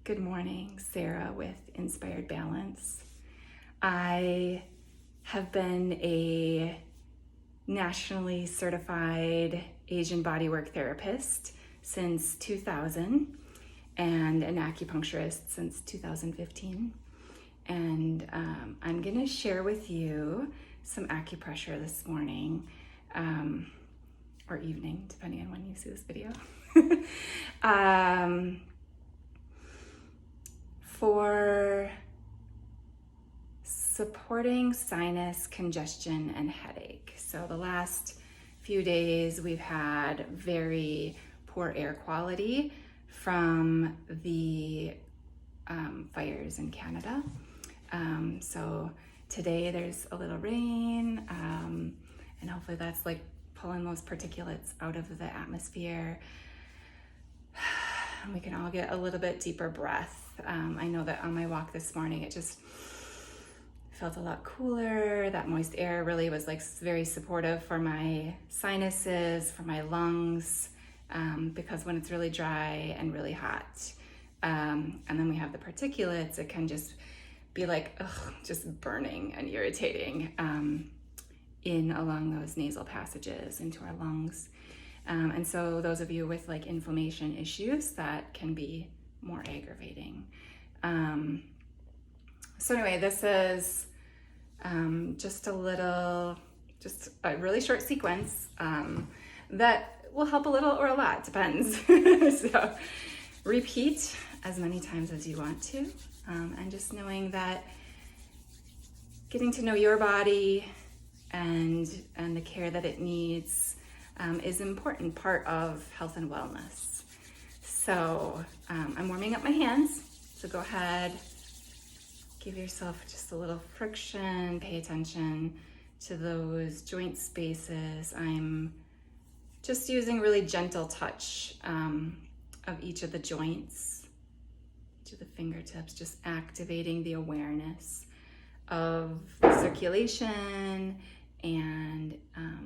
Good morning, Sarah with Inspired Balance. I have been a nationally certified Asian bodywork therapist since 2000 and an acupuncturist since 2015. And I'm going to share with you some acupressure this morning or evening, depending on when you see this video. For supporting sinus congestion and headache. So the last few days we've had very poor air quality from the fires in Canada. So today there's a little rain and hopefully that's like pulling those particulates out of the atmosphere. We can all get a little bit deeper breath. I know that on my walk this morning, it just felt a lot cooler. That moist air really was like very supportive for my sinuses, for my lungs, because when it's really dry and really hot, and then we have the particulates, it can just be like, just burning and irritating in along those nasal passages into our lungs. And so those of you with like inflammation issues, that can be more aggravating. So anyway, this is just a really short sequence that will help a little or a lot, depends. So repeat as many times as you want to, and just knowing that getting to know your body and the care that it needs is an important part of health and wellness. So I'm warming up my hands, so go ahead, give yourself just a little friction, pay attention to those joint spaces. I'm just using really gentle touch of each of the joints, to the fingertips, just activating the awareness of the circulation and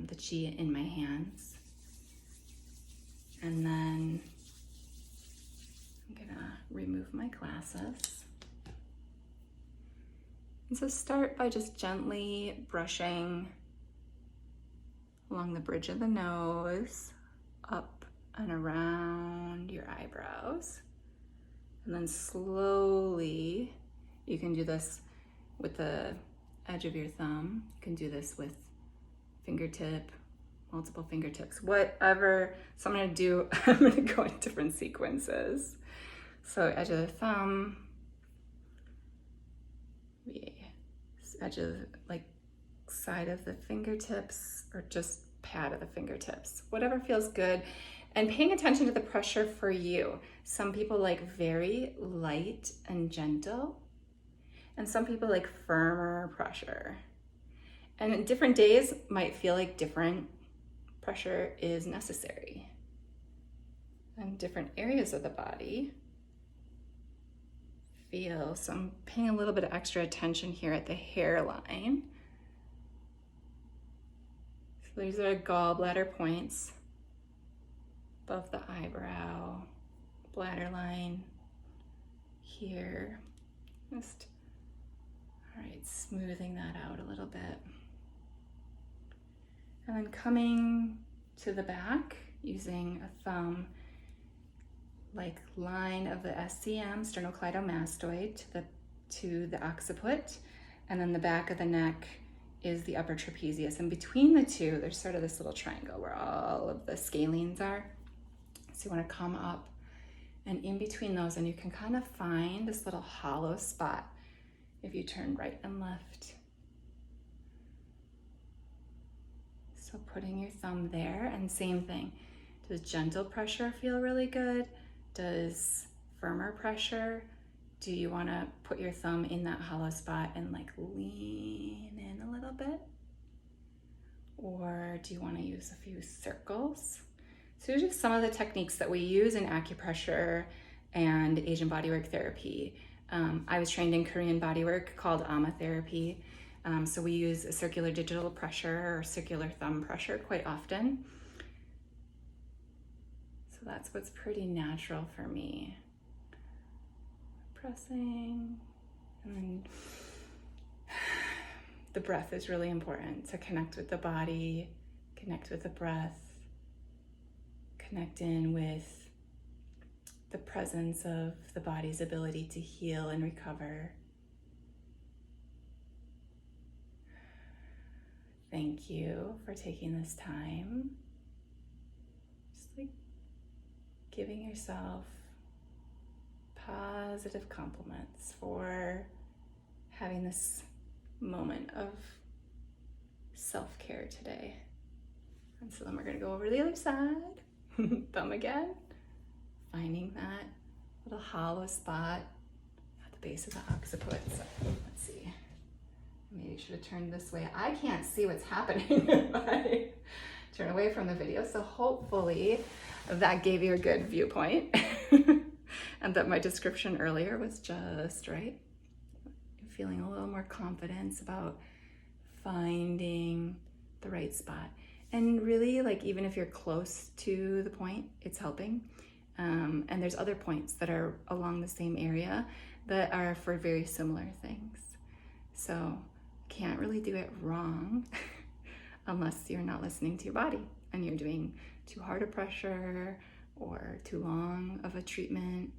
the chi in my hands. And then I'm gonna remove my glasses. And so start by just gently brushing along the bridge of the nose, up and around your eyebrows. And then slowly, you can do this with the edge of your thumb. You can do this with fingertip, multiple fingertips, whatever. So I'm gonna go in different sequences. So edge of the thumb, edge of like side of the fingertips, or just pad of the fingertips, whatever feels good. And paying attention to the pressure for you. Some people like very light and gentle, and some people like firmer pressure. And different days might feel like different pressure is necessary. And different areas of the body feel, so I'm paying a little bit of extra attention here at the hairline. So these are gallbladder points above the eyebrow, bladder line here. Just, all right, smoothing that out a little bit. And then coming to the back, using a thumb, like line of the SCM, sternocleidomastoid, to the occiput, and then the back of the neck is the upper trapezius. And between the two, there's sort of this little triangle where all of the scalenes are. So you want to come up and in between those, and you can kind of find this little hollow spot if you turn right and left. So putting your thumb there, and same thing. Does gentle pressure feel really good? Does firmer pressure? Do you want to put your thumb in that hollow spot and like lean in a little bit? Or do you want to use a few circles? So these are just some of the techniques that we use in acupressure and Asian bodywork therapy. I was trained in Korean bodywork called ama therapy. So we use a circular digital pressure or circular thumb pressure quite often. So that's what's pretty natural for me. pressing. And then the breath is really important to connect with the body, connect with the breath, connect in with the presence of the body's ability to heal and recover. Thank you for taking this time. Just like giving yourself positive compliments for having this moment of self-care today. And so then we're going to go over to the other side. Thumb again. Finding that little hollow spot at the base of the occiput. So let's see. Maybe I should have turned this way. I can't see what's happening if I turn away from the video. So hopefully that gave you a good viewpoint and that my description earlier was just right. Feeling a little more confidence about finding the right spot. And really, like, even if you're close to the point, it's helping. And there's other points that are along the same area that are for very similar things. So can't really do it wrong unless you're not listening to your body and you're doing too hard a pressure or too long of a treatment.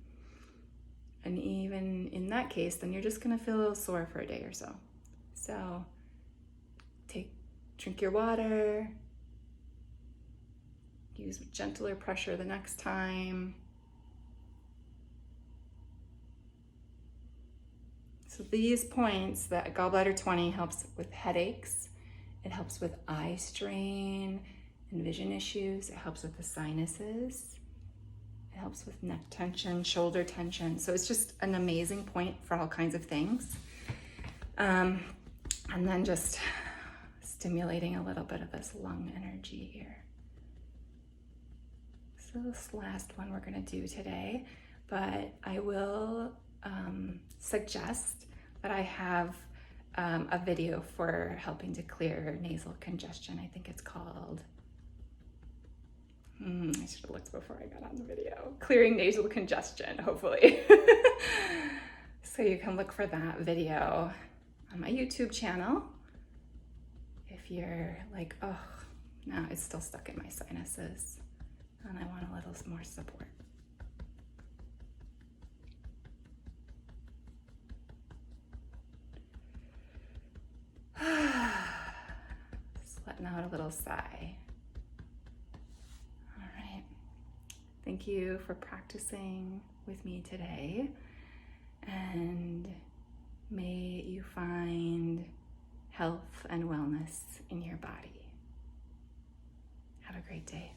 And even in that case, then you're just gonna feel a little sore for a day or so. So drink your water, use gentler pressure the next time. So these points, that gallbladder 20 helps with headaches, it helps with eye strain and vision issues, it helps with the sinuses, it helps with neck tension, shoulder tension. So it's just an amazing point for all kinds of things. And then just stimulating a little bit of this lung energy here. So this last one we're gonna do today, but I will suggest that I have a video for helping to clear nasal congestion. I think it's called, I should have looked before I got on the video. Clearing Nasal Congestion, hopefully. So you can look for that video on my YouTube channel. If you're like, oh, no, it's still stuck in my sinuses and I want a little more support. Just letting out a little sigh. All right. Thank you for practicing with me today. And may you find health and wellness in your body. Have a great day.